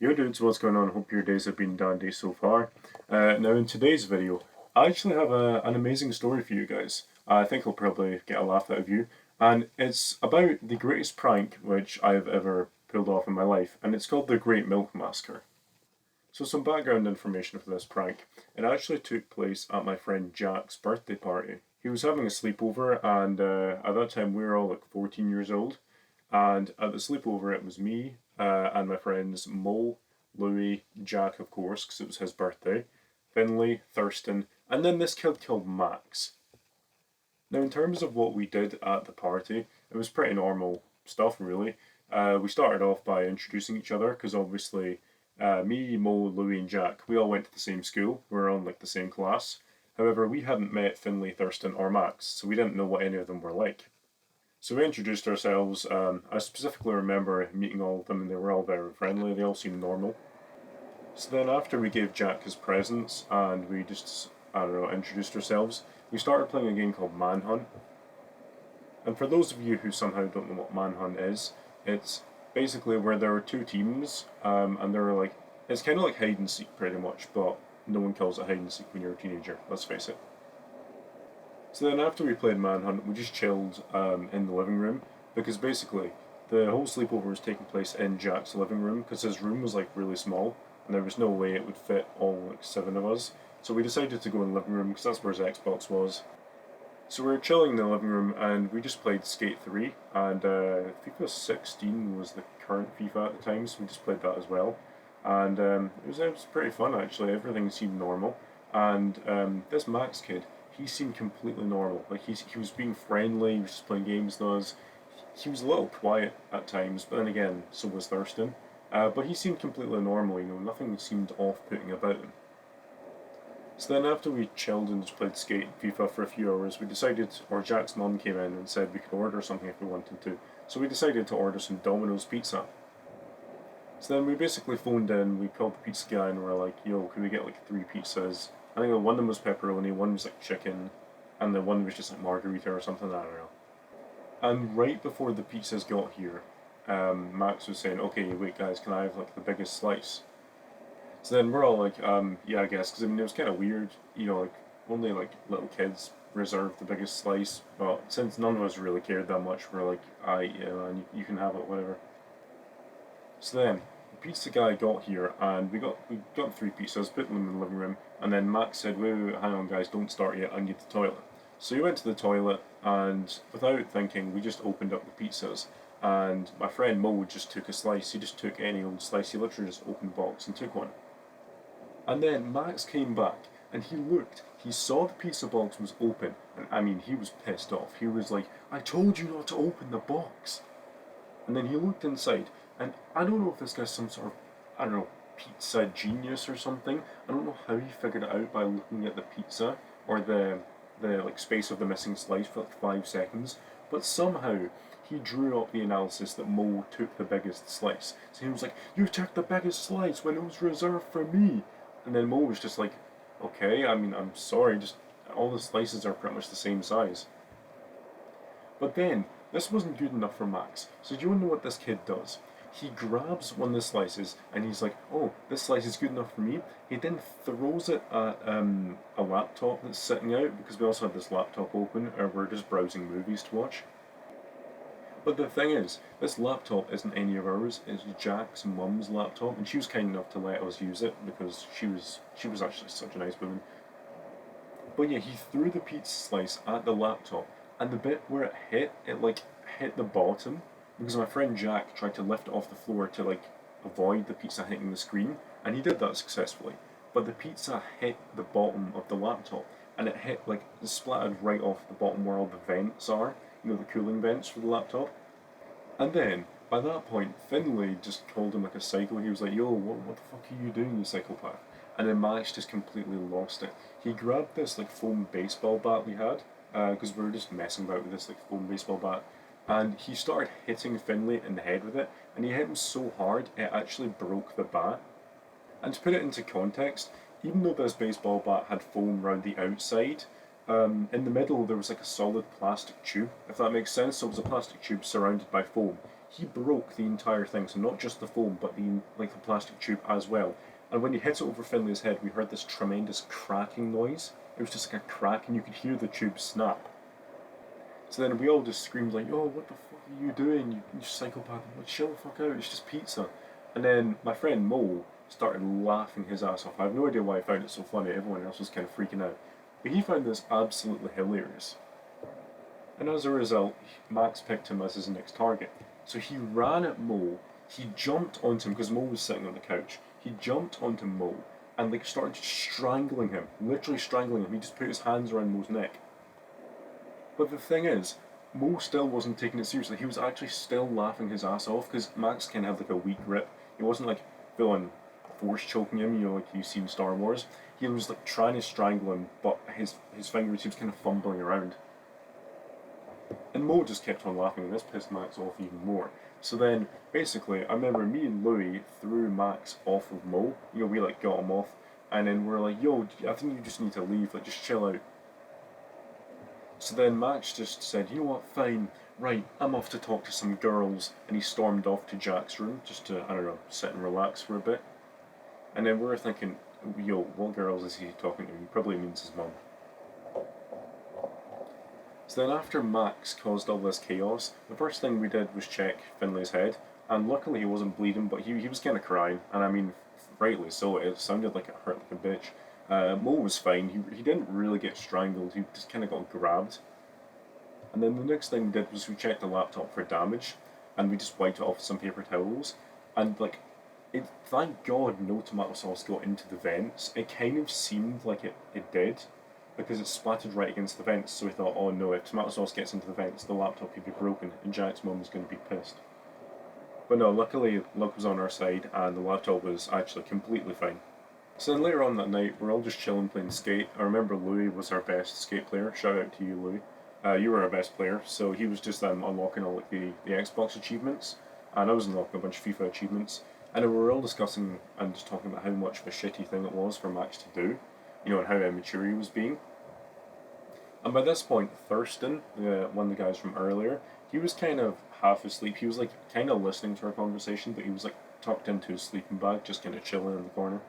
Yo dudes, what's going on? Hope your days have been dandy so far. Now in today's video, I actually have an amazing story for you guys. I think I'll probably get a laugh out of you. And it's about the greatest prank which I've ever pulled off in my life, and it's called the Great Milk Massacre. So some background information for this prank. It actually took place at my friend Jack's birthday party. He was having a sleepover, and at that time we were all like 14 years old. And at the sleepover, it was me and my friends Mo, Louis, Jack, of course, because it was his birthday, Finley, Thurston, and then this kid called Max. Now, in terms of what we did at the party, it was pretty normal stuff, really. We started off by introducing each other, because obviously, me, Mo, Louis, and Jack, we all went to the same school. We were on like the same class. However, we hadn't met Finley, Thurston, or Max, so we didn't know what any of them were like. So we introduced ourselves. I specifically remember meeting all of them, and they were all very friendly. They all seemed normal. So then, after we gave Jack his presents and we just, I don't know, introduced ourselves, we started playing a game called Manhunt. And for those of you who somehow don't know what Manhunt is, it's basically where there are two teams, and they're like, it's kind of like hide and seek pretty much, but no one calls it hide and seek when you're a teenager, let's face it. So then after we played Manhunt, we just chilled in the living room, because basically the whole sleepover was taking place in Jack's living room, because his room was like really small, and there was no way it would fit all like 7 of us. So we decided to go in the living room, because that's where his Xbox was. So we were chilling in the living room, and we just played Skate 3, and FIFA 16 was the current FIFA at the time, so we just played that as well. And it was pretty fun actually, everything seemed normal. And this Max kid, he seemed completely normal. Like he was being friendly. He was just playing games with us. He was a little quiet at times, but then again, so was Thurston. But he seemed completely normal. Nothing seemed off-putting about him. So then, after we chilled and just played Skate and FIFA for a few hours, we decided, or Jack's mum came in and said we could order something if we wanted to. So we decided to order some Domino's pizza. So then we basically phoned in, we called the pizza guy and we were like, yo, can we get like 3 pizzas? I think one of them was pepperoni, one was like chicken, and then one was just like margarita or something, I don't know. And right before the pizzas got here, Max was saying, okay, wait guys, can I have like the biggest slice? So then we're all like, yeah, I guess, because I mean, it was kind of weird, like only like little kids reserved the biggest slice, but since none of us really cared that much, we're like, yeah, man, you can have it, whatever. So then, the pizza guy got here, and we got 3 pizzas, put them in the living room, and then Max said, wait, hang on guys, don't start yet, I need the toilet. So we went to the toilet, and without thinking, we just opened up the pizzas, and my friend Mo just took a slice. He just took any old slice, he literally just opened the box and took one. And then Max came back, and he looked, he saw the pizza box was open, and I mean, he was pissed off. He was like, I told you not to open the box. And then he looked inside, and I don't know if this guy's some sort of, I don't know, pizza genius or something. I don't know how he figured it out by looking at the pizza or the like space of the missing slice for like 5 seconds, but somehow he drew up the analysis that Mo took the biggest slice. So he was like, "You took the biggest slice when it was reserved for me," and then Mo was just like, "Okay, I mean, I'm sorry, just all the slices are pretty much the same size." But then, this wasn't good enough for Max. So do you want to know what this kid does? He grabs one of the slices and he's like, oh, this slice is good enough for me. He then throws it at a laptop that's sitting out, because we also had this laptop open and we're just browsing movies to watch. But the thing is, this laptop isn't any of ours, it's Jack's mum's laptop, and she was kind enough to let us use it because she was actually such a nice woman. But yeah, he threw the pizza slice at the laptop, and the bit where it like hit the bottom, because my friend Jack tried to lift it off the floor to like avoid the pizza hitting the screen, and he did that successfully. But the pizza hit the bottom of the laptop, and it hit like it splattered right off the bottom where all the vents are, the cooling vents for the laptop. And then by that point, Finley just called him like a psycho. He was like, "Yo, what the fuck are you doing, you psychopath?" And then Max just completely lost it. He grabbed this like foam baseball bat we had, because we were just messing about with this like foam baseball bat, and he started hitting Finley in the head with it, and he hit him so hard it actually broke the bat. And to put it into context, even though this baseball bat had foam around the outside, in the middle there was like a solid plastic tube, if that makes sense. So it was a plastic tube surrounded by foam. he broke the entire thing. So not just the foam, but the plastic tube as well. And when he hit it over Finley's head, we heard this tremendous cracking noise. It was just like a crack, and you could hear the tube snap. So then we all just screamed like, "Oh, what the fuck are you doing? You psychopath! Like, chill the fuck out. It's just pizza." And then my friend Mo started laughing his ass off. I have no idea why he found it so funny. Everyone else was kind of freaking out, but he found this absolutely hilarious. And as a result, Max picked him as his next target. So he ran at Mo. He jumped onto him because Mo was sitting on the couch. He jumped onto Mo and like started strangling him, literally strangling him. He just put his hands around Mo's neck. But the thing is, Mo still wasn't taking it seriously. He was actually still laughing his ass off because Max kind of had like a weak grip. He wasn't like full on force choking him, like you see in Star Wars. He was like trying to strangle him, but his fingers, he was kind of fumbling around. And Mo just kept on laughing, and this pissed Max off even more. So then, basically, I remember me and Louis threw Max off of Mo. We like got him off, and then we're like, "Yo, I think you just need to leave. Like, just chill out." So then Max just said, "You know what? Fine. Right, I'm off to talk to some girls," and he stormed off to Jack's room just to, I don't know, sit and relax for a bit. And then we were thinking, "Yo, what girls is he talking to?" He probably means his mum. So then after Max caused all this chaos, the first thing we did was check Finlay's head, and luckily he wasn't bleeding, but he was kind of crying, and I mean, rightly so, it sounded like it hurt like a bitch. Mo was fine, he didn't really get strangled, he just kind of got grabbed. And then the next thing we did was we checked the laptop for damage, and we just wiped it off with some paper towels, and like, thank God no tomato sauce got into the vents. It kind of seemed like it did, because it splattered right against the vents, so we thought, oh no, if tomato sauce gets into the vents, the laptop could be broken, and Jack's mum was going to be pissed. But no, luckily, luck was on our side, and the laptop was actually completely fine. So then later on that night, we're all just chilling playing skate. I remember Louis was our best skate player. Shout out to you, Louis. You were our best player, so he was just unlocking all like the Xbox achievements, and I was unlocking a bunch of FIFA achievements. And we were all discussing and just talking about how much of a shitty thing it was for Max to do, and how immature he was being. And by this point, Thurston, one of the guys from earlier, he was kind of half asleep. He was like kind of listening to our conversation, but he was like tucked into his sleeping bag, just kind of chilling in the corner.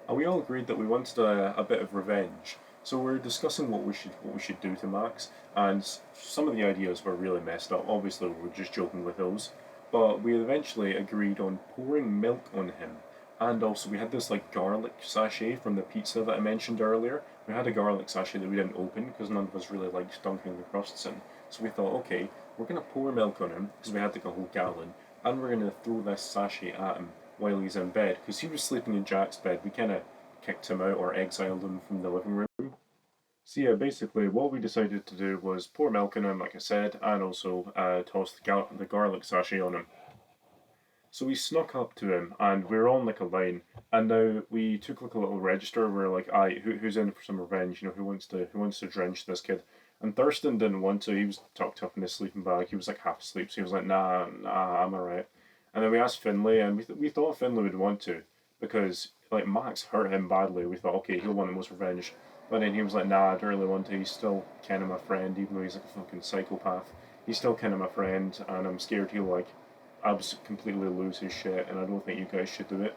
And we all agreed that we wanted a bit of revenge. So we were discussing what we should do to Max, and some of the ideas were really messed up. Obviously, we were just joking with those, but we eventually agreed on pouring milk on him. And also, we had this like garlic sachet from the pizza that I mentioned earlier. We had a garlic sachet that we didn't open because none of us really liked dunking the crusts in. So we thought, okay, we're gonna pour milk on him because we had like a whole gallon, and we're gonna throw this sachet at him while he's in bed because he was sleeping in Jack's bed. We kind of kicked him out or exiled him from the living room. So yeah, basically what we decided to do was pour milk on him, like I said, and also toss the garlic sachet on him. So we snuck up to him, and we were on like a line. And now we took like a little register. We are like, "Aye, who's in for some revenge? Who wants to drench this kid?" And Thurston didn't want to. He was tucked up in his sleeping bag. He was like half asleep, so he was like, "Nah, I'm alright." And then we asked Finlay, and we thought Finlay would want to because like Max hurt him badly. We thought, okay, he'll want the most revenge. But then he was like, "Nah, I don't really want to. He's still kind of my friend, even though he's like a fucking psychopath. He's still kind of my friend, and I'm scared he'll like completely lose his shit, and I don't think you guys should do it."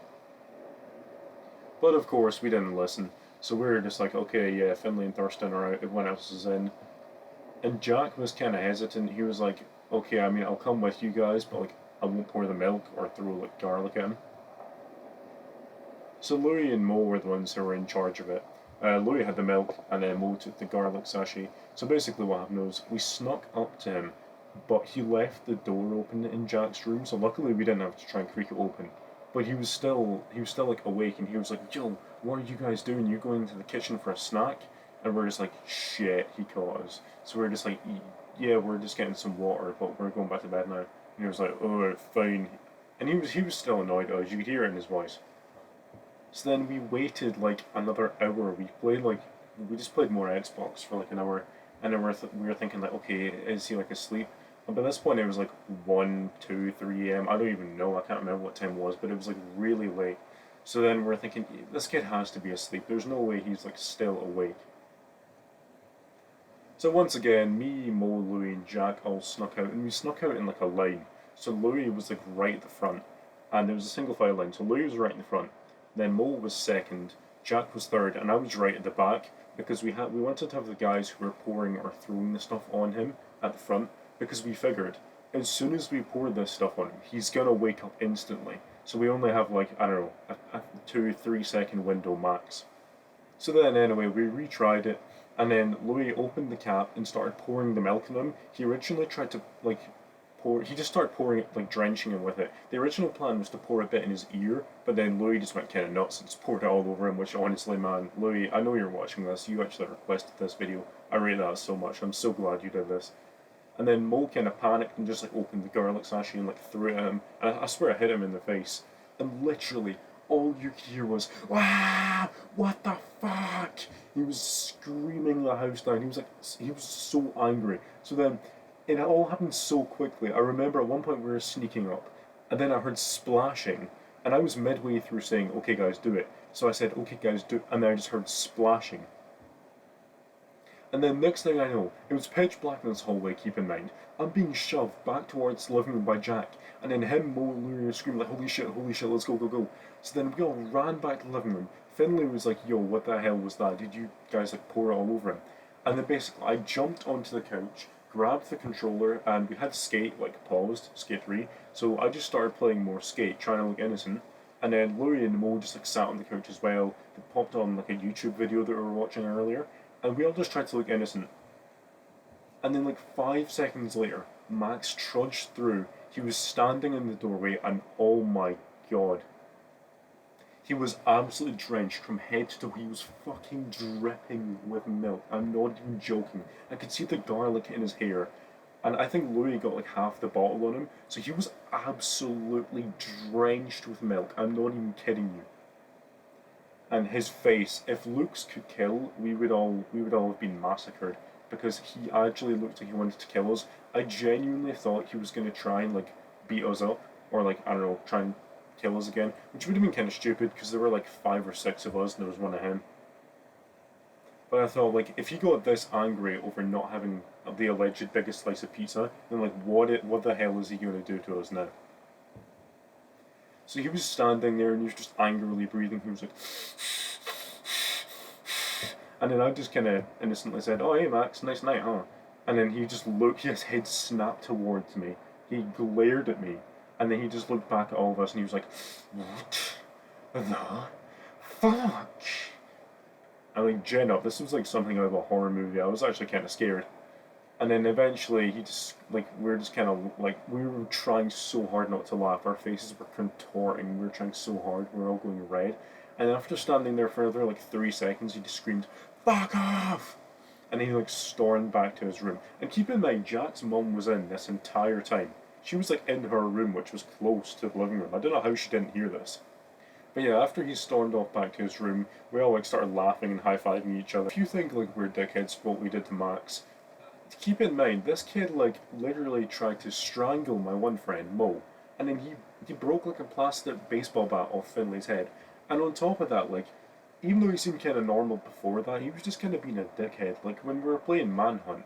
But of course, we didn't listen. So we were just like, okay, yeah, Finlay and Thurston are out, everyone else is in. And Jack was kind of hesitant. He was like, okay, I mean, I'll come with you guys, but like, I won't pour the milk or throw like garlic in. So Louis and Mo were the ones who were in charge of it. Louis had the milk, and then Mo took the garlic sachet. So basically, what happened was we snuck up to him, but he left the door open in Jack's room. So luckily, we didn't have to try and creak it open. But he was still like awake, and he was like, "Yo, what are you guys doing? You going into the kitchen for a snack?" And we're just like, "Shit!" He caught us. So we're just like, "Yeah, we're just getting some water, but we're going back to bed now." And he was like, "Oh, fine." And he was still annoyed at us. You could hear it in his voice. So then we waited like another hour. We just played more Xbox for like an hour, and then we were thinking like, okay, is he like asleep? And by this point, it was like 1, 2, 3 a.m. I don't even know. I can't remember what time it was, but it was like really late. So then we're thinking, this kid has to be asleep. There's no way he's like still awake. So once again, me, Mo, Louis, and Jack all snuck out, and we snuck out in like a line. So Louis was like right at the front, and there was a single file line. So Louis was right in the front, then Mo was second, Jack was third, and I was right at the back because we wanted to have the guys who were pouring or throwing the stuff on him at the front because we figured as soon as we pour this stuff on him, he's gonna wake up instantly. So we only have like I don't know a 2-3 second window max. So then anyway, we retried it, and then Louis opened the cap and started pouring the milk on him. He originally tried to like he just started pouring it, like drenching him with it. The original plan was to pour a bit in his ear, but then Louis just went kind of nuts and just poured it all over him, which honestly, man, Louis, I know you're watching this, you actually requested this video. I rate that so much, I'm so glad you did this. And then Mo kind of panicked and just like opened the garlic sachet and like threw it at him, and I swear I hit him in the face. And literally, all you could hear was, "Wow, what the fuck?" He was screaming the house down. He was so angry. So then, it all happened so quickly. I remember at one point we were sneaking up, and then I heard splashing, and I was midway through saying, "Okay, guys, do it." So I said, "Okay, guys, do it," and then I just heard splashing. And then next thing I know, it was pitch black in this hallway, keep in mind. I'm being shoved back towards the living room by Jack, and then him, Mo, and Louie are screaming like, holy shit, let's go, go, go. So then we all ran back to the living room. Finlay was like, yo, what the hell was that? Did you guys like pour it all over him? And then basically I jumped onto the couch, grabbed the controller, and we had Skate like paused, Skate 3, so I just started playing more Skate, trying to look innocent. And then Louie and Mo just like sat on the couch as well. They popped on like a YouTube video that we were watching earlier, and we all just tried to look innocent. And then like 5 seconds later, Max trudged through. He was standing in the doorway, and oh my god. He was absolutely drenched from head to toe. He was fucking dripping with milk. I'm not even joking. I could see the garlic in his hair. And I think Louis got like half the bottle on him. So he was absolutely drenched with milk. I'm not even kidding you. And his face, if looks could kill, we would all have been massacred, because he actually looked like he wanted to kill us. I genuinely thought he was gonna try and like beat us up, or like I don't know, try and kill us again, which would have been kind of stupid because there were like 5 or 6 of us and there was one of him. But I thought, like, if he got this angry over not having the alleged biggest slice of pizza, then like what the hell is he gonna do to us now? So he was standing there and he was just angrily breathing. He was like, and then I just kind of innocently said, "Oh, hey Max, nice night, huh?" And then he just looked, his head snapped towards me. He glared at me, and then he just looked back at all of us and he was like, "What the fuck?" And like, Jen up, this was like something out of a horror movie. I was actually kind of scared. And then eventually he just, like, we were just kind of, like, we were trying so hard not to laugh. Our faces were contorting. We were trying so hard. We were all going red. And after standing there for another, like, 3 seconds, he just screamed, "Fuck off!" And he, like, stormed back to his room. And keep in mind, Jack's mum was in this entire time. She was, like, in her room, which was close to the living room. I don't know how she didn't hear this. But yeah, after he stormed off back to his room, we all, like, started laughing and high-fiving each other. If you think, like, we're dickheads for what we did to Max, keep in mind, this kid, like, literally tried to strangle my one friend, Mo, and then he broke, like, a plastic baseball bat off Finley's head. And on top of that, like, even though he seemed kind of normal before that, he was just kind of being a dickhead. Like, when we were playing Manhunt,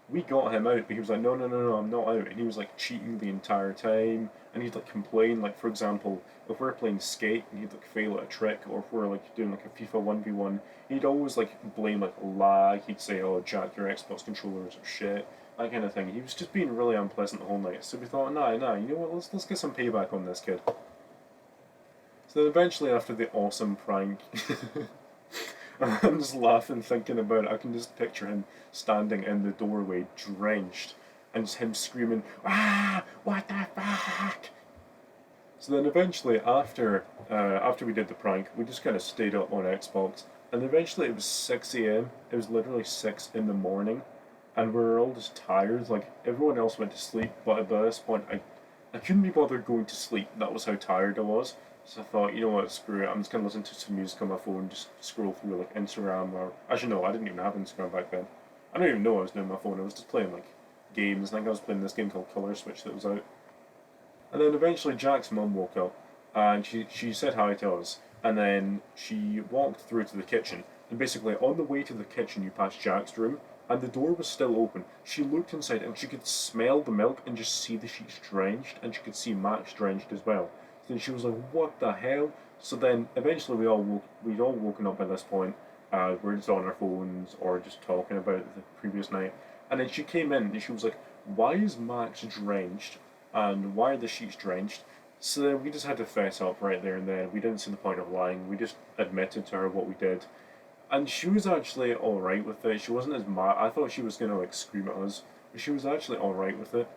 we got him out, but he was like, no, no, no, no, I'm not out. And he was, like, cheating the entire time, and he'd, like, complain, like, for example, if we're playing Skate, and he'd, like, fail at a trick, or if we're, like, doing, like, a FIFA 1v1, he'd always, like, blame, like, lag. He'd say, "Oh, Jack, your Xbox controllers are shit," that kind of thing. He was just being really unpleasant the whole night. So we thought, nah, you know what, let's get some payback on this kid. So then eventually, after the awesome prank, I'm just laughing thinking about it. I can just picture him standing in the doorway, drenched, and just him screaming, "Ah, what the fuck?" So then eventually, after we did the prank, we just kind of stayed up on Xbox, and eventually it was 6 a.m. It was literally 6 in the morning, and we were all just tired. Like, everyone else went to sleep, but by this point, I couldn't be bothered going to sleep. That was how tired I was. So I thought, you know what, screw it. I'm just gonna listen to some music on my phone, just scroll through like Instagram, or actually no, I didn't even have Instagram back then. I don't even know what I was doing on my phone. I was just playing like games. I think I was playing this game called Color Switch that was out. And then eventually Jack's mum woke up, and she said hi to us, and then she walked through to the kitchen. And basically on the way to the kitchen, you pass Jack's room, and the door was still open. She looked inside and she could smell the milk and just see the sheets drenched, and she could see Max drenched as well. So then she was like, "What the hell?" So then eventually we'd all woken up by this point. We're just on our phones or just talking about the previous night. And then she came in and she was like, "Why is Max drenched? And why are the sheets drenched?" So then we just had to fess up right there and then. We didn't see the point of lying. We just admitted to her what we did. And she was actually alright with it. She wasn't as mad. I thought she was gonna like scream at us, but she was actually alright with it.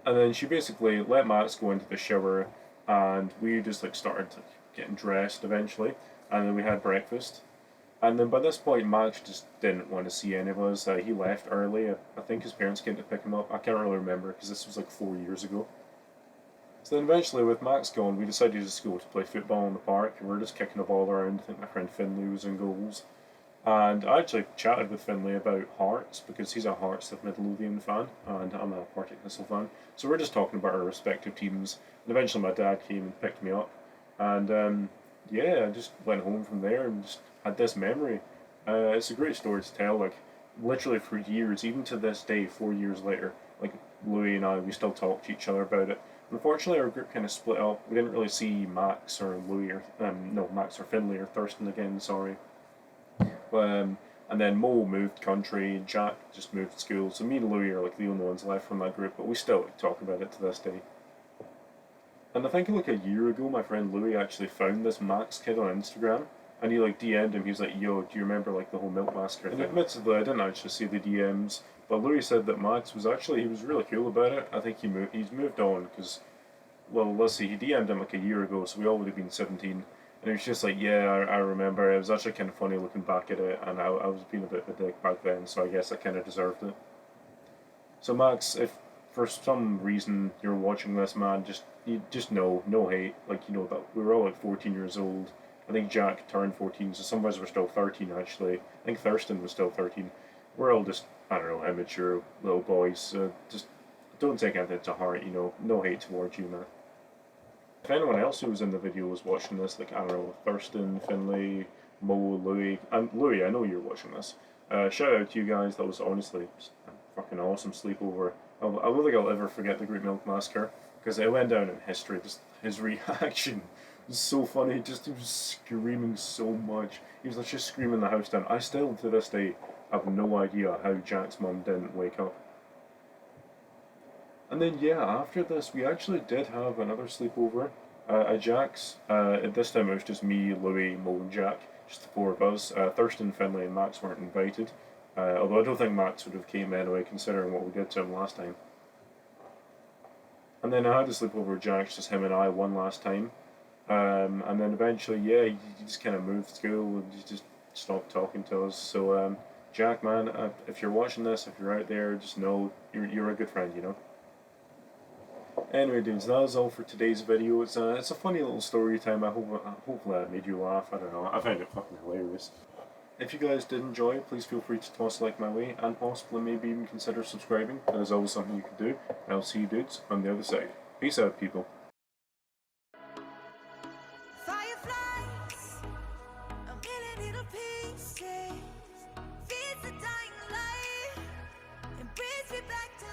And then she basically let Max go into the shower, and we just like started like, getting dressed eventually, and then we had breakfast. And then by this point, Max just didn't want to see any of us. He left early. I think his parents came to pick him up. I can't really remember because this was like 4 years ago. So then eventually, with Max gone, we decided to just go to play football in the park. We were just kicking the ball around. I think my friend Finley was in goals. And I actually chatted with Finley about Hearts because he's a Hearts of Midlothian fan and I'm a Partick Thistle fan. So we're just talking about our respective teams. And eventually my dad came and picked me up. And yeah, I just went home from there and just had this memory. It's a great story to tell. Like, literally for years, even to this day, 4 years later, like Louis and I, we still talk to each other about it. Unfortunately, our group kind of split up. We didn't really see Max or Louis or no, Max or Finley or Thurston again. Sorry. And then Mo moved country, Jack just moved school, so me and Louis are like the only ones left from that group, but we still like, talk about it to this day. And I think like a year ago, my friend Louis actually found this Max kid on Instagram, and he like DM'd him. He was like, "Yo, do you remember like the whole Milk Massacre thing?" And admittedly, I didn't actually see the DMs, but Louis said that Max was actually he was really cool about it. I think he's moved on because, well, let's see, he DM'd him like a year ago, so we all would have been 17. And he was just like, "Yeah, I remember. It was actually kind of funny looking back at it, and I was being a bit of a dick back then, so I guess I kind of deserved it." So Max, if for some reason you're watching this, man, you just know, no hate. Like, you know that we were all like 14 years old. I think Jack turned 14, so some of us were still 13 actually. I think Thurston was still 13. We're all just, I don't know, immature little boys. So just don't take anything to heart. You know, no hate towards you, man. If anyone else who was in the video was watching this, like, I don't know, Thurston, Finley, Mo, Louis, and Louis, I know you're watching this. Shout out to you guys. That was honestly a fucking awesome sleepover. I don't think I'll ever forget the Great Milk Massacre because it went down in history. Just his reaction was so funny. Just he was screaming so much. He was just screaming the house down. I still to this day have no idea how Jack's mum didn't wake up. And then yeah, after this we actually did have another sleepover at Jack's. At this time it was just me, Louis, Mo and Jack, just the four of us. Thurston, Finley and Max weren't invited. Although I don't think Max would have came anyway considering what we did to him last time. And then I had a sleepover with Jack's, just him and I, one last time. And then eventually, yeah, he just kind of moved school and he just stopped talking to us. So Jack, man, if you're watching this, if you're out there, just know you're a good friend, you know? Anyway, dudes, that was all for today's video. It's a funny little story time. Hopefully that made you laugh. I don't know. I found it fucking hilarious. If you guys did enjoy, please feel free to toss a like my way, and possibly maybe even consider subscribing. That is always something you can do. And I'll see you dudes on the other side. Peace out, people. Fireflies, a million little pieces, feeds the dying light, and brings me back to